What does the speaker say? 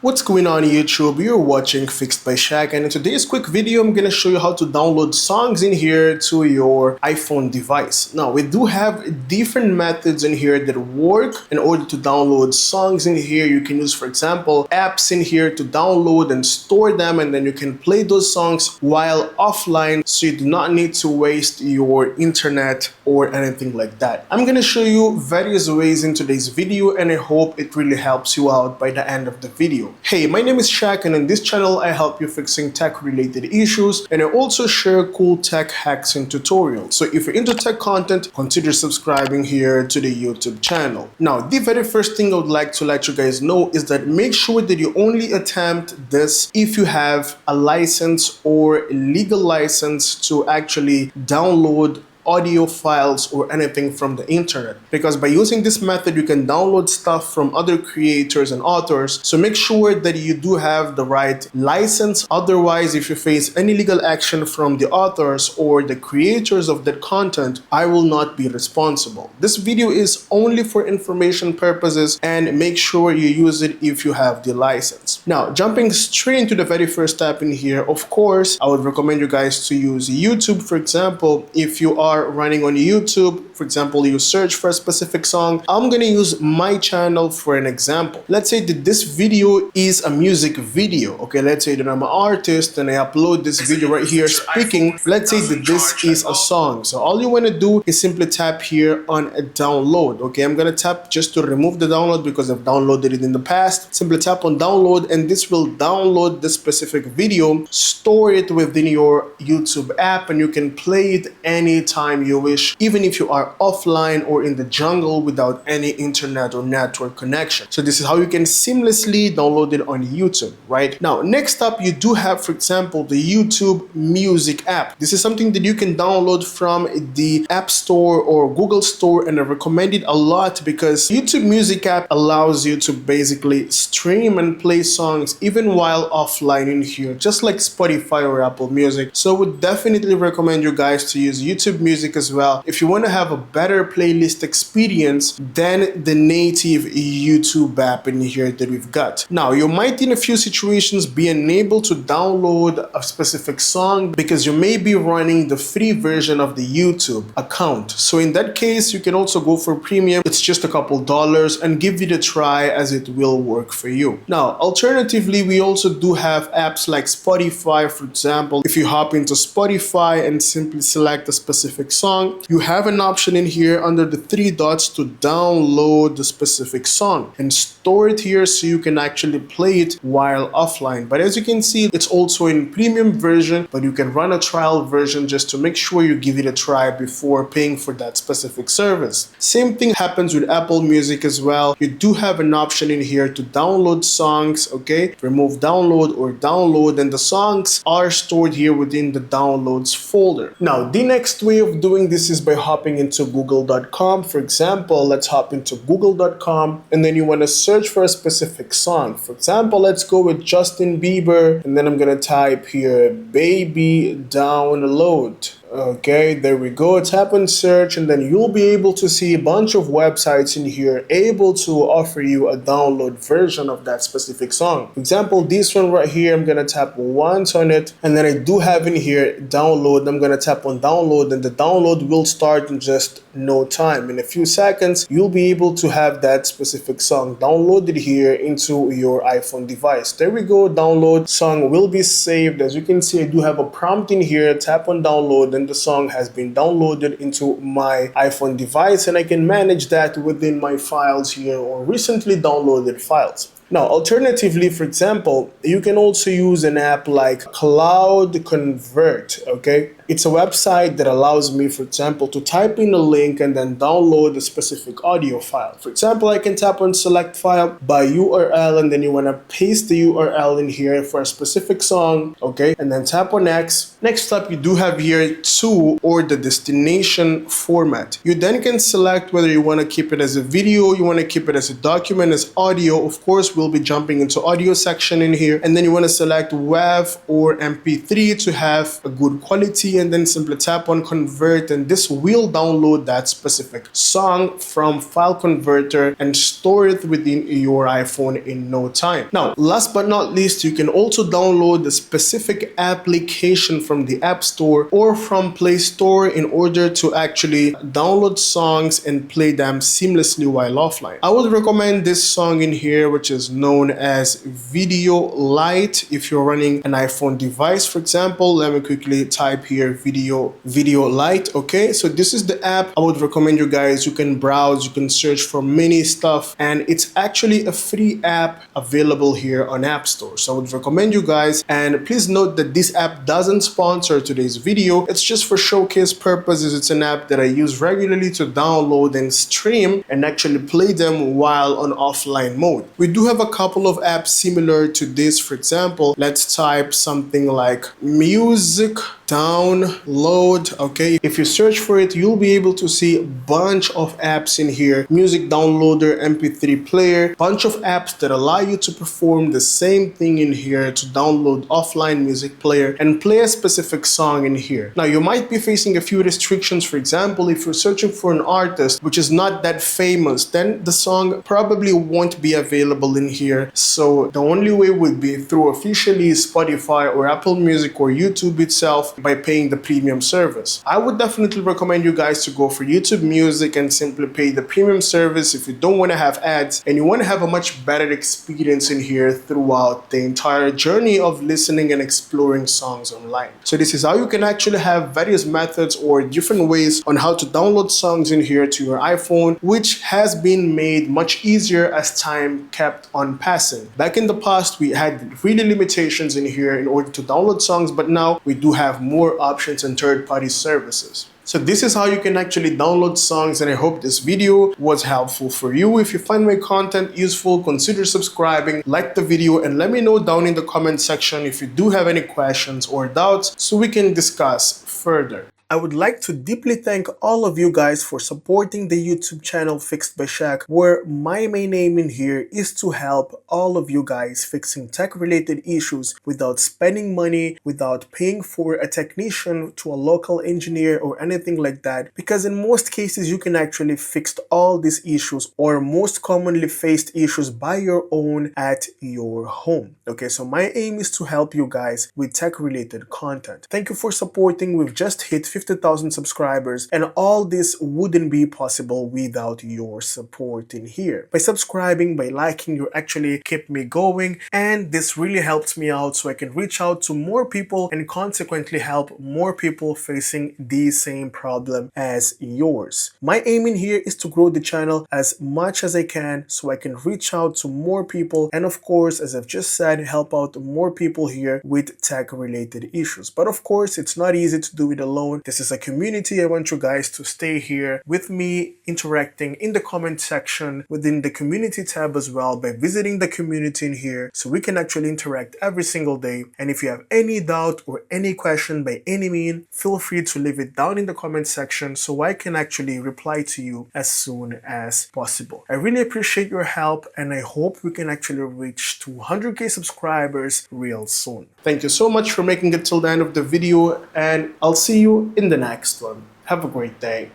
What's going on YouTube? You're watching Fixed by Shaq, and in today's quick video I'm gonna show you how to download songs in here to your iPhone device. Now we do have different methods in here that work in order to download songs in here. You can use, for example, apps in here to download and store them, and then you can play those songs while offline, so you do not need to waste your internet or anything like that. I'm gonna show you various ways in today's video, and I hope it really helps you out by the end of the video. Hey, my name is Shaq, and in this channel I help you fixing tech related issues, and I also share cool tech hacks and tutorials. So if you're into tech content, consider subscribing here to the YouTube channel. Now, the very first thing I would like to let you guys know is that make sure that you only attempt this if you have a license or a legal license to actually download audio files or anything from the internet, because by using this method you can download stuff from other creators and authors. So make sure that you do have the right license. Otherwise, if you face any legal action from the authors or the creators of that content, I will not be responsible. This video is only for information purposes, and make sure you use it if you have the license. Now, jumping straight into the very first step in here, of course I would recommend you guys to use YouTube. For example, if you are running on YouTube, for example, you search for a specific song. I'm gonna use my channel for an example. Let's say that this video is a music video. Okay, let's say that I'm an artist and I upload this video right here speaking. Let's say that this is a song. So all you want to do is simply tap here on a download. Okay, I'm gonna tap just to remove the download because I've downloaded it in the past. Simply tap on download, and this will download the specific video, store it within your YouTube app, and you can play it anytime you wish, even if you are offline or in the jungle without any internet or network connection. So this is how you can seamlessly download it on YouTube. Right now, next up, you do have, for example, the YouTube Music app. This is something that you can download from the App Store or Google Store, and I recommend it a lot because YouTube Music app allows you to basically stream and play songs even while offline in here, just like Spotify or Apple Music. So I would definitely recommend you guys to use YouTube Music as well if you want to have a better playlist experience than the native YouTube app in here that we've got. Now, you might in a few situations be unable to download a specific song because you may be running the free version of the YouTube account. So in that case, you can also go for premium. It's just a couple dollars, and give it a try as it will work for you. Now, alternatively, we also do have apps like Spotify. For example, if you hop into Spotify and simply select a specific song, you have an option in here under the three dots to download the specific song and store it here so you can actually play it while offline. But as you can see, it's also in premium version, but you can run a trial version just to make sure you give it a try before paying for that specific service. Same thing happens with Apple Music as well. You do have an option in here to download songs. Okay, remove download or download, and the songs are stored here within the downloads folder. Now, the next way of doing this is by hopping into google.com. For example, let's hop into google.com, and then you want to search for a specific song. For example, let's go with Justin Bieber, and then I'm gonna type here baby download. Okay, there we go. Tap on search, and then you'll be able to see a bunch of websites in here able to offer you a download version of that specific song. For example, this one right here, I'm gonna tap once on it, and then I do have in here download. I'm gonna tap on download, and the download will start in just no time. In a few seconds, you'll be able to have that specific song downloaded here into your iPhone device. There we go. Download song will be saved. As you can see, I do have a prompt in here. Tap on download, and the song has been downloaded into my iPhone device, and I can manage that within my files here or recently downloaded files. Now, alternatively, for example, you can also use an app like Cloud Convert. Okay, it's a website that allows me, for example, to type in a link and then download a specific audio file. For example, I can tap on select file by URL, and then you want to paste the URL in here for a specific song. Okay, and then tap on Next. Next up, you do have here to or the destination format. You then can select whether you want to keep it as a video, you want to keep it as a document, as audio. Of course, we'll be jumping into audio section in here, and then you want to select WAV or MP3 to have a good quality, and then simply tap on convert, and this will download that specific song from file converter and store it within your iPhone in no time. Now, last but not least, you can also download the specific application from the App Store or from Play Store in order to actually download songs and play them seamlessly while offline. I would recommend this song in here, which is known as Video Lite. If you're running an iPhone device, for example, let me quickly type here Video Lite. Okay, so this is the app. I would recommend you guys, you can browse, you can search for many stuff, and it's actually a free app available here on App Store. So I would recommend you guys, and please note that this app doesn't sponsor today's video. It's just for showcase purposes. It's an app that I use regularly to download and stream and actually play them while on offline mode. We do have a couple of apps similar to this. For example, let's type something like music download. Okay, if you search for it, you'll be able to see a bunch of apps in here: music downloader, MP3 player, bunch of apps that allow you to perform the same thing in here, to download offline music player and play a specific song in here. Now, you might be facing a few restrictions. For example, if you're searching for an artist which is not that famous, then the song probably won't be available in here. So the only way would be through officially Spotify or Apple Music or YouTube itself, by paying the premium service. I would definitely recommend you guys to go for YouTube Music and simply pay the premium service if you don't want to have ads and you want to have a much better experience in here throughout the entire journey of listening and exploring songs online. So this is how you can actually have various methods or different ways on how to download songs in here to your iPhone, which has been made much easier as time kept on passing. Back in the past, we had really limitations in here in order to download songs, but now we do have more options and third-party services. So this is how you can actually download songs, and I hope this video was helpful for you. If you find my content useful, consider subscribing, like the video, and let me know down in the comment section if you do have any questions or doubts so we can discuss further. I would like to deeply thank all of you guys for supporting the YouTube channel Fixed by Shaq, where my main aim in here is to help all of you guys fixing tech-related issues without spending money, without paying for a technician to a local engineer or anything like that, because in most cases you can actually fix all these issues or most commonly faced issues by your own at your home. Okay, so my aim is to help you guys with tech-related content. Thank you for supporting. We've just hit 50,000 subscribers, and all this wouldn't be possible without your support in here. By subscribing, by liking, you actually keep me going, and this really helps me out so I can reach out to more people and consequently help more people facing the same problem as yours. My aim in here is to grow the channel as much as I can so I can reach out to more people, and of course, as I've just said, help out more people here with tech related issues. But of course, it's not easy to do it alone. This is a community. I want you guys to stay here with me, interacting in the comment section within the community tab as well, by visiting the community in here so we can actually interact every single day. And if you have any doubt or any question by any means, feel free to leave it down in the comment section so I can actually reply to you as soon as possible. I really appreciate your help, and I hope we can actually reach 200k subscribers real soon. Thank you so much for making it till the end of the video, and I'll see you in the next one. Have a great day.